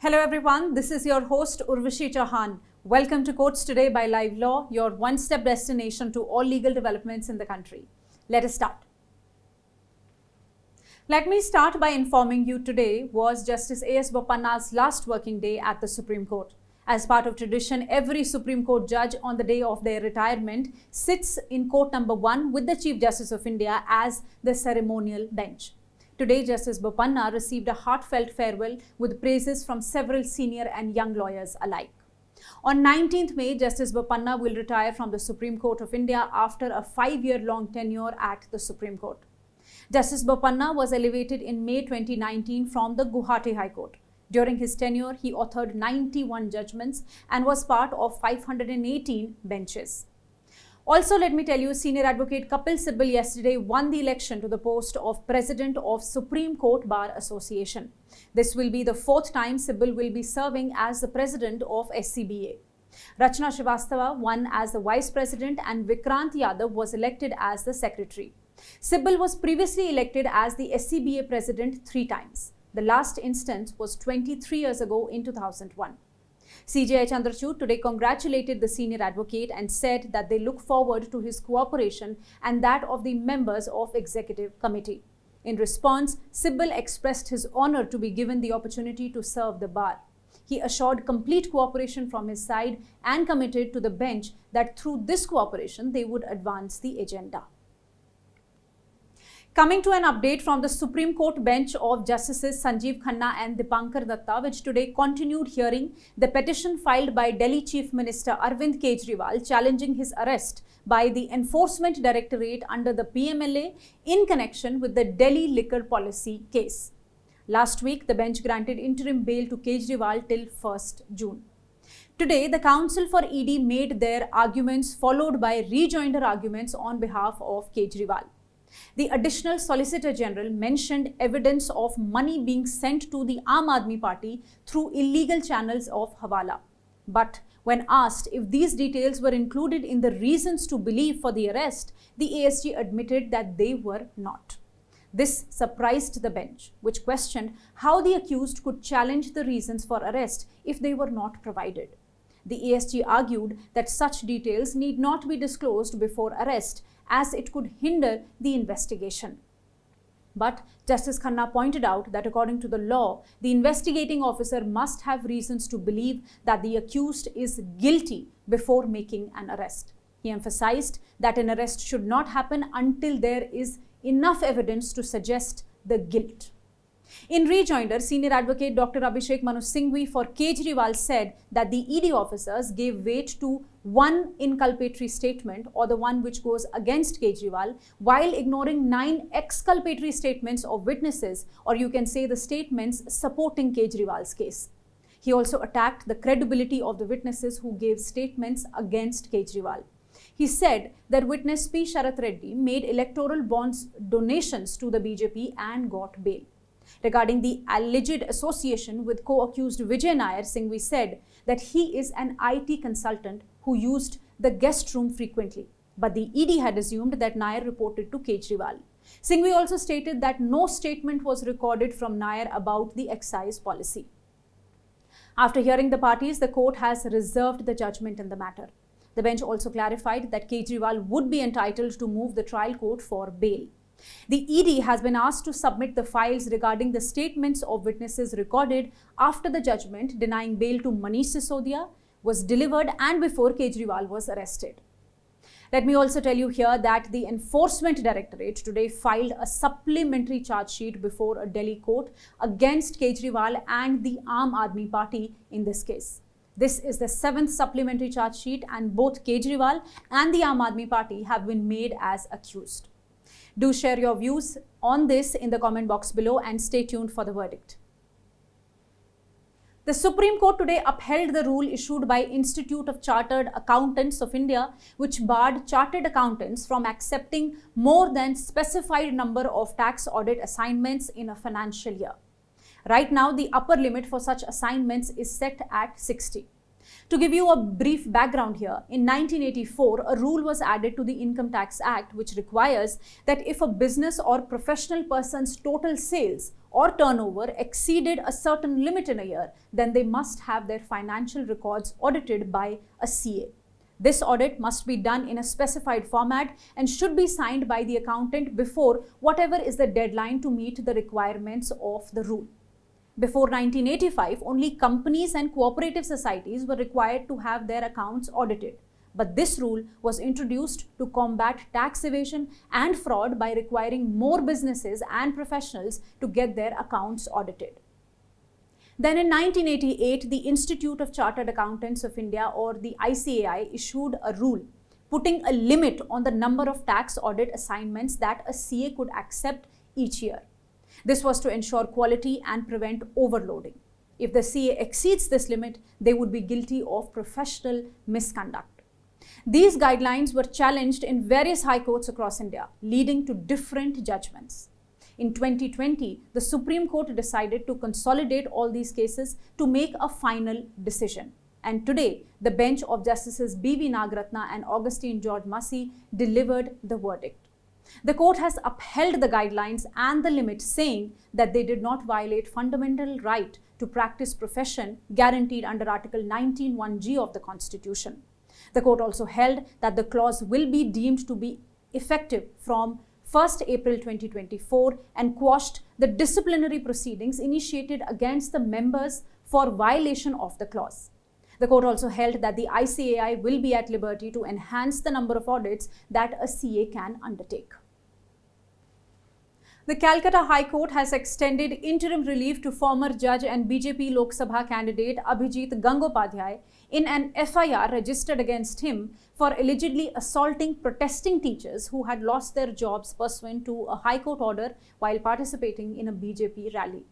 Hello everyone, this is your host Urvashi Chauhan. Welcome to Courts Today by Live Law, your one-step destination to all legal developments in the country. Let us start. Let me start by informing you today was Justice A.S. Bopanna's last working day at the Supreme Court. As part of tradition, every Supreme Court judge on the day of their retirement sits in court number 1 with the Chief Justice of India as the ceremonial bench. Today, Justice Bopanna received a heartfelt farewell with praises from several senior and young lawyers alike. On 19th May, Justice Bopanna will retire from the Supreme Court of India after a 5-year-long tenure at the Supreme Court. Justice Bopanna was elevated in May 2019 from the Guwahati High Court. During his tenure, he authored 91 judgments and was part of 518 benches. Also, let me tell you, Senior Advocate Kapil Sibal yesterday won the election to the post of President of Supreme Court Bar Association. This will be the 4th time Sibal will be serving as the President of SCBA. Rachna Srivastava won as the Vice President and Vikrant Yadav was elected as the Secretary. Sibal was previously elected as the SCBA President 3 times. The last instance was 23 years ago in 2001. CJI Chandrachud today congratulated the senior advocate and said that they look forward to his cooperation and that of the members of Executive Committee. In response, Sibal expressed his honor to be given the opportunity to serve the bar. He assured complete cooperation from his side and committed to the bench that through this cooperation they would advance the agenda. Coming to an update from the Supreme Court bench of Justices Sanjeev Khanna and Dipankar Datta, which today continued hearing the petition filed by Delhi Chief Minister Arvind Kejriwal challenging his arrest by the Enforcement Directorate under the PMLA in connection with the Delhi liquor policy case. Last week, the bench granted interim bail to Kejriwal till 1st June. Today, the counsel for ED made their arguments followed by rejoinder arguments on behalf of Kejriwal. The Additional Solicitor General mentioned evidence of money being sent to the Aam Aadmi Party through illegal channels of Hawala. But when asked if these details were included in the reasons to believe for the arrest, the ASG admitted that they were not. This surprised the bench, which questioned how the accused could challenge the reasons for arrest if they were not provided. The ASG argued that such details need not be disclosed before arrest, as it could hinder the investigation. But Justice Khanna pointed out that according to the law, the investigating officer must have reasons to believe that the accused is guilty before making an arrest. He emphasized that an arrest should not happen until there is enough evidence to suggest the guilt. In rejoinder, Senior Advocate Dr. Abhishek Manu Singhvi for Kejriwal said that the ED officers gave weight to one inculpatory statement or the one which goes against Kejriwal while ignoring 9 exculpatory statements of witnesses, or you can say the statements supporting Kejriwal's case. He also attacked the credibility of the witnesses who gave statements against Kejriwal. He said that witness P. Sharath Reddy made electoral bonds donations to the BJP and got bail. Regarding the alleged association with co-accused Vijay Nair, Singhvi said that he is an IT consultant who used the guest room frequently, but the ED had assumed that Nair reported to Kejriwal. Singhvi also stated that no statement was recorded from Nair about the excise policy. After hearing the parties, the court has reserved the judgment in the matter. The bench also clarified that Kejriwal would be entitled to move the trial court for bail. The ED has been asked to submit the files regarding the statements of witnesses recorded after the judgment denying bail to Manish Sisodia was delivered and before Kejriwal was arrested. Let me also tell you here that the Enforcement Directorate today filed a supplementary charge sheet before a Delhi court against Kejriwal and the Aam Aadmi Party in this case. This is the 7th supplementary charge sheet and both Kejriwal and the Aam Aadmi Party have been made as accused. Do share your views on this in the comment box below and stay tuned for the verdict. The Supreme Court today upheld the rule issued by Institute of Chartered Accountants of India, which barred chartered accountants from accepting more than specified number of tax audit assignments in a financial year. Right now, the upper limit for such assignments is set at 60. To give you a brief background here, in 1984, a rule was added to the Income Tax Act which requires that if a business or professional person's total sales or turnover exceeded a certain limit in a year, then they must have their financial records audited by a CA. This audit must be done in a specified format and should be signed by the accountant before whatever is the deadline to meet the requirements of the rule. Before 1985, only companies and cooperative societies were required to have their accounts audited. But this rule was introduced to combat tax evasion and fraud by requiring more businesses and professionals to get their accounts audited. Then in 1988, the Institute of Chartered Accountants of India, or the ICAI, issued a rule putting a limit on the number of tax audit assignments that a CA could accept each year. This was to ensure quality and prevent overloading. If the CA exceeds this limit, they would be guilty of professional misconduct. These guidelines were challenged in various high courts across India, leading to different judgments. In 2020, the Supreme Court decided to consolidate all these cases to make a final decision. And today, the bench of Justices B.V. Nagratna and Augustine George Massey delivered the verdict. The court has upheld the guidelines and the limits, saying that they did not violate fundamental right to practice profession guaranteed under Article 19(1)(g) of the Constitution. The court also held that the clause will be deemed to be effective from 1st April 2024 and quashed the disciplinary proceedings initiated against the members for violation of the clause. The court also held that the ICAI will be at liberty to enhance the number of audits that a CA can undertake. The Calcutta High Court has extended interim relief to former judge and BJP Lok Sabha candidate Abhijit Gangopadhyay in an FIR registered against him for allegedly assaulting protesting teachers who had lost their jobs pursuant to a High Court order while participating in a BJP rally.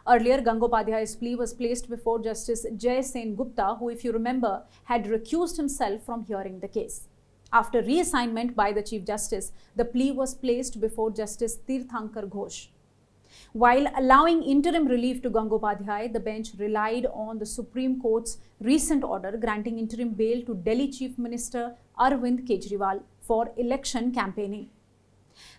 Earlier, Gangopadhyay's plea was placed before Justice Jay Sen Gupta, who, if you remember, had recused himself from hearing the case. After reassignment by the Chief Justice, the plea was placed before Justice Tirthankar Ghosh. While allowing interim relief to Gangopadhyay, the bench relied on the Supreme Court's recent order granting interim bail to Delhi Chief Minister Arvind Kejriwal for election campaigning.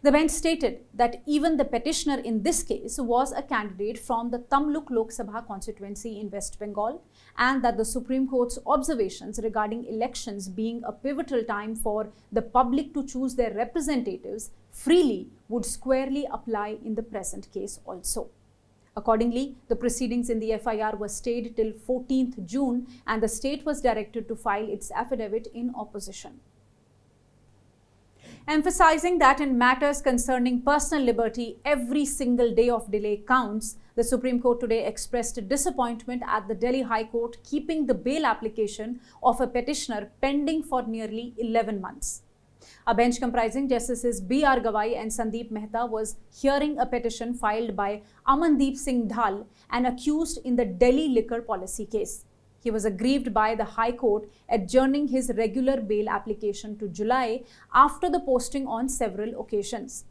The bench stated that even the petitioner in this case was a candidate from the Tamluk Lok Sabha constituency in West Bengal, and that the Supreme Court's observations regarding elections being a pivotal time for the public to choose their representatives freely would squarely apply in the present case also. Accordingly, the proceedings in the FIR were stayed till 14th June and the state was directed to file its affidavit in opposition. Emphasizing that in matters concerning personal liberty, every single day of delay counts, the Supreme Court today expressed disappointment at the Delhi High Court keeping the bail application of a petitioner pending for nearly 11 months. A bench comprising Justices B.R. Gawai and Sandeep Mehta was hearing a petition filed by Amandeep Singh Dhal, an accused in the Delhi liquor policy case. He was aggrieved by the High Court adjourning his regular bail application to July after the posting on several occasions.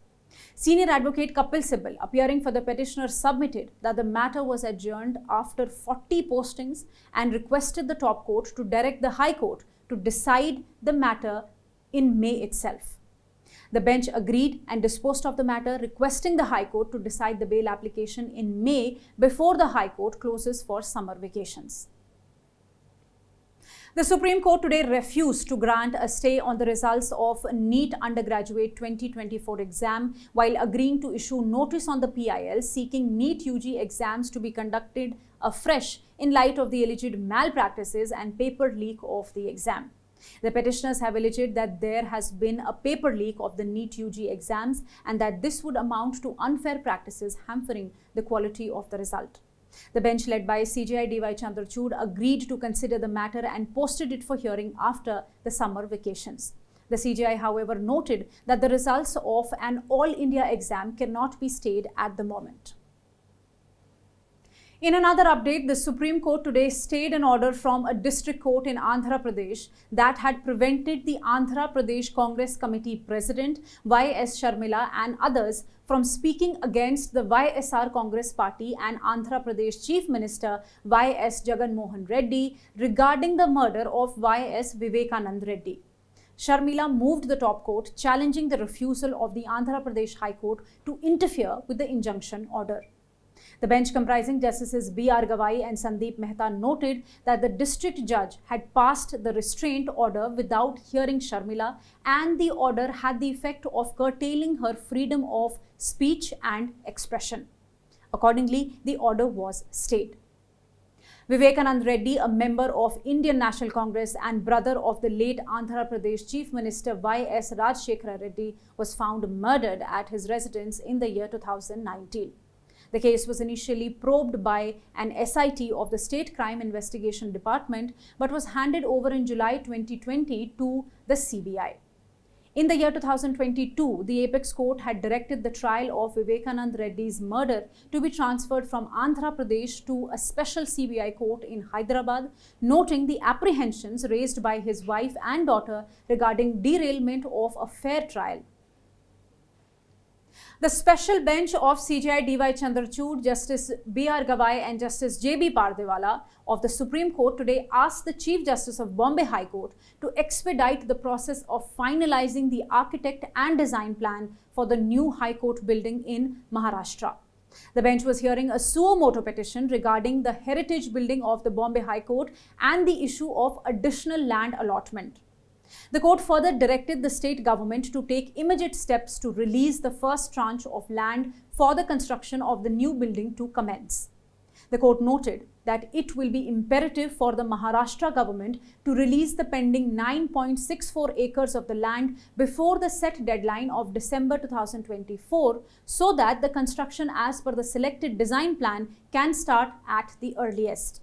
Senior advocate Kapil Sibal, appearing for the petitioner, submitted that the matter was adjourned after 40 postings and requested the top court to direct the High Court to decide the matter in May itself. The bench agreed and disposed of the matter, requesting the High Court to decide the bail application in May before the High Court closes for summer vacations. The Supreme Court today refused to grant a stay on the results of NEET undergraduate 2024 exam while agreeing to issue notice on the PIL seeking NEET UG exams to be conducted afresh in light of the alleged malpractices and paper leak of the exam. The petitioners have alleged that there has been a paper leak of the NEET UG exams and that this would amount to unfair practices hampering the quality of the result. The bench led by CJI D.Y. Chandrachud agreed to consider the matter and posted it for hearing after the summer vacations. The CJI, however, noted that the results of an All India exam cannot be stayed at the moment. In another update, the Supreme Court today stayed an order from a district court in Andhra Pradesh that had prevented the Andhra Pradesh Congress Committee President Y.S. Sharmila and others from speaking against the YSR Congress Party and Andhra Pradesh Chief Minister Y.S. Jagan Mohan Reddy regarding the murder of Y.S. Vivekananda Reddy. Sharmila moved the top court, challenging the refusal of the Andhra Pradesh High Court to interfere with the injunction order. The bench comprising Justices B.R. Gawai and Sandeep Mehta noted that the district judge had passed the restraint order without hearing Sharmila, and the order had the effect of curtailing her freedom of speech and expression. Accordingly, the order was stayed. Vivekananda Reddy, a member of Indian National Congress and brother of the late Andhra Pradesh Chief Minister Y.S. Rajshekhara Reddy, was found murdered at his residence in the year 2019. The case was initially probed by an SIT of the State Crime Investigation Department but was handed over in July 2020 to the CBI. In the year 2022, the Apex Court had directed the trial of Vivekananda Reddy's murder to be transferred from Andhra Pradesh to a special CBI court in Hyderabad, noting the apprehensions raised by his wife and daughter regarding derailment of a fair trial. The special bench of CJI D.Y. Chandrachud, Justice B.R. Gawai and Justice J.B. Pardewala of the Supreme Court today asked the Chief Justice of Bombay High Court to expedite the process of finalizing the architect and design plan for the new High Court building in Maharashtra. The bench was hearing a suo motu petition regarding the heritage building of the Bombay High Court and the issue of additional land allotment. The court further directed the state government to take immediate steps to release the first tranche of land for the construction of the new building to commence. The court noted that it will be imperative for the Maharashtra government to release the pending 9.64 acres of the land before the set deadline of December 2024 so that the construction as per the selected design plan can start at the earliest.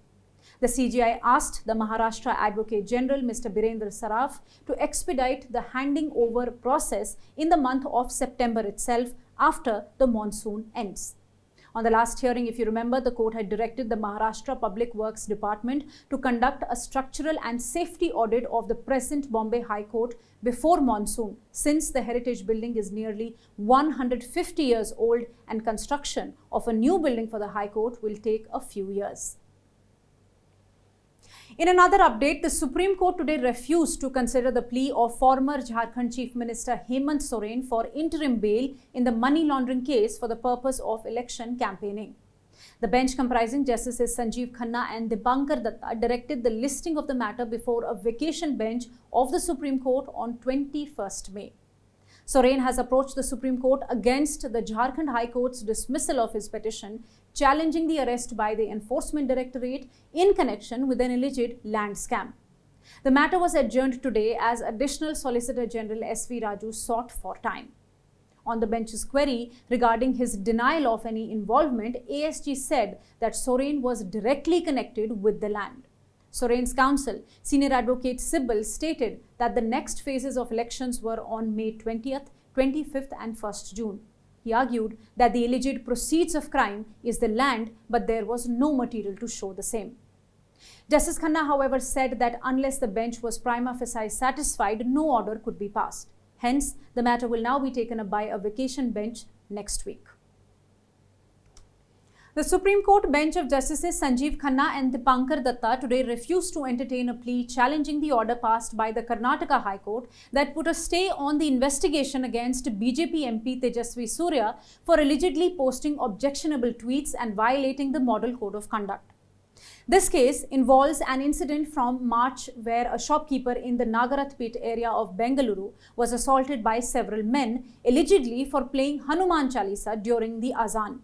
The CJI asked the Maharashtra Advocate General Mr. Birendra Saraf to expedite the handing over process in the month of September itself after the monsoon ends. On the last hearing, if you remember, the court had directed the Maharashtra Public Works Department to conduct a structural and safety audit of the present Bombay High Court before monsoon, since the heritage building is nearly 150 years old and construction of a new building for the High Court will take a few years. In another update, the Supreme Court today refused to consider the plea of former Jharkhand Chief Minister Hemant Soren for interim bail in the money laundering case for the purpose of election campaigning. The bench comprising Justices Sanjeev Khanna and Dipankar Datta directed the listing of the matter before a vacation bench of the Supreme Court on 21st May. Soren has approached the Supreme Court against the Jharkhand High Court's dismissal of his petition, challenging the arrest by the Enforcement Directorate in connection with an alleged land scam. The matter was adjourned today as Additional Solicitor General S.V. Raju sought for time. On the bench's query regarding his denial of any involvement, ASG said that Soren was directly connected with the land. Soren's counsel, Senior Advocate Sibal, stated that the next phases of elections were on May 20th, 25th and 1st June. He argued that the alleged proceeds of crime is the land, but there was no material to show the same. Justice Khanna, however, said that unless the bench was prima facie satisfied, no order could be passed. Hence, the matter will now be taken up by a vacation bench next week. The Supreme Court bench of Justices Sanjeev Khanna and Dipankar Datta today refused to entertain a plea challenging the order passed by the Karnataka High Court that put a stay on the investigation against BJP MP Tejasvi Surya for allegedly posting objectionable tweets and violating the Model Code of Conduct. This case involves an incident from March where a shopkeeper in the Nagaratpet area of Bengaluru was assaulted by several men, allegedly for playing Hanuman Chalisa during the Azan.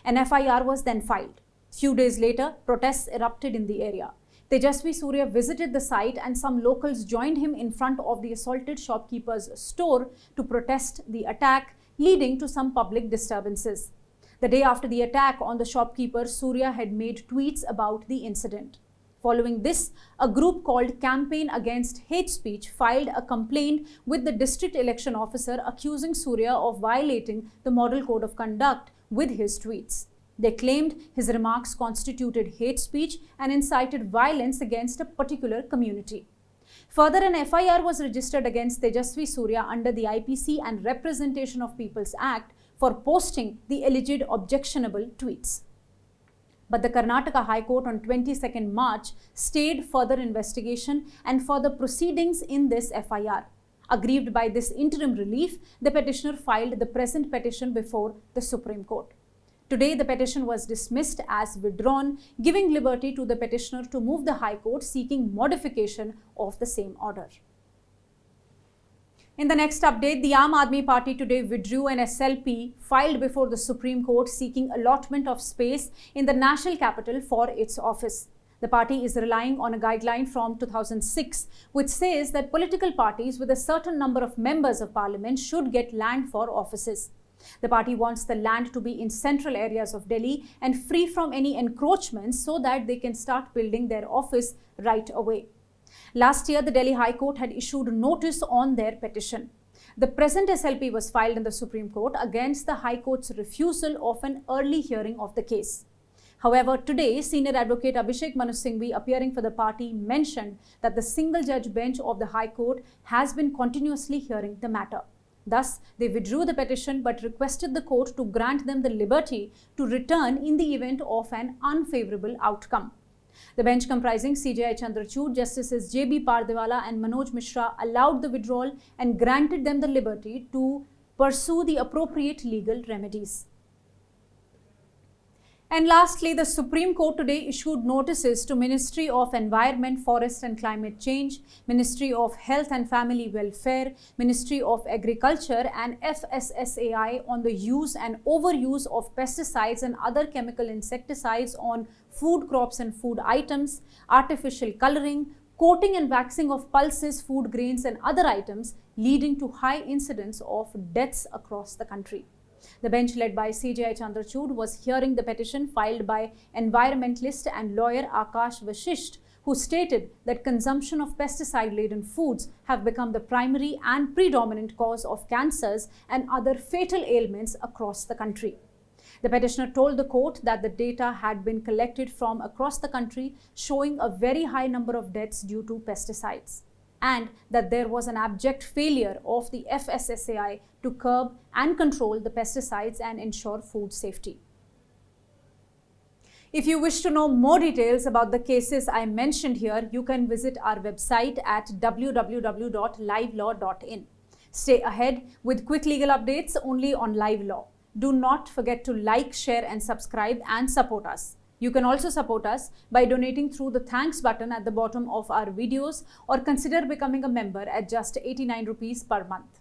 An FIR was then filed. Few days later, protests erupted in the area. Tejasvi Surya visited the site and some locals joined him in front of the assaulted shopkeeper's store to protest the attack, leading to some public disturbances. The day after the attack on the shopkeeper, Surya had made tweets about the incident. Following this, a group called Campaign Against Hate Speech filed a complaint with the district election officer accusing Surya of violating the Model Code of Conduct with his tweets. They claimed his remarks constituted hate speech and incited violence against a particular community. Further, an FIR was registered against Tejasvi Surya under the IPC and Representation of People's Act for posting the alleged objectionable tweets. But the Karnataka High Court on 22nd March stayed further investigation and further proceedings in this FIR. Aggrieved by this interim relief, the petitioner filed the present petition before the Supreme Court. Today, the petition was dismissed as withdrawn, giving liberty to the petitioner to move the High Court seeking modification of the same order. In the next update, the Aam Aadmi Party today withdrew an SLP filed before the Supreme Court seeking allotment of space in the national capital for its office. The party is relying on a guideline from 2006 which says that political parties with a certain number of members of parliament should get land for offices. The party wants the land to be in central areas of Delhi and free from any encroachments so that they can start building their office right away. Last year, the Delhi High Court had issued notice on their petition. The present SLP was filed in the Supreme Court against the High Court's refusal of an early hearing of the case. However, today, senior advocate Abhishek Manu Singhvi, appearing for the party, mentioned that the single-judge bench of the High Court has been continuously hearing the matter. Thus, they withdrew the petition but requested the court to grant them the liberty to return in the event of an unfavourable outcome. The bench comprising CJI Chandrachud, Justices J.B. Pardewala and Manoj Mishra allowed the withdrawal and granted them the liberty to pursue the appropriate legal remedies. And lastly, the Supreme Court today issued notices to Ministry of Environment, Forest and Climate Change, Ministry of Health and Family Welfare, Ministry of Agriculture and FSSAI on the use and overuse of pesticides and other chemical insecticides on food crops and food items, artificial coloring, coating and waxing of pulses, food grains and other items, leading to high incidence of deaths across the country. The bench led by CJI Chandrachud was hearing the petition filed by environmentalist and lawyer Akash Vashisht, who stated that consumption of pesticide-laden foods have become the primary and predominant cause of cancers and other fatal ailments across the country. The petitioner told the court that the data had been collected from across the country showing a very high number of deaths due to pesticides, and that there was an abject failure of the FSSAI to curb and control the pesticides and ensure food safety. If you wish to know more details about the cases I mentioned here, you can visit our website at www.livelaw.in. Stay ahead with quick legal updates only on Live Law. Do not forget to like, share and subscribe and support us. You can also support us by donating through the thanks button at the bottom of our videos or consider becoming a member at just 89 rupees per month.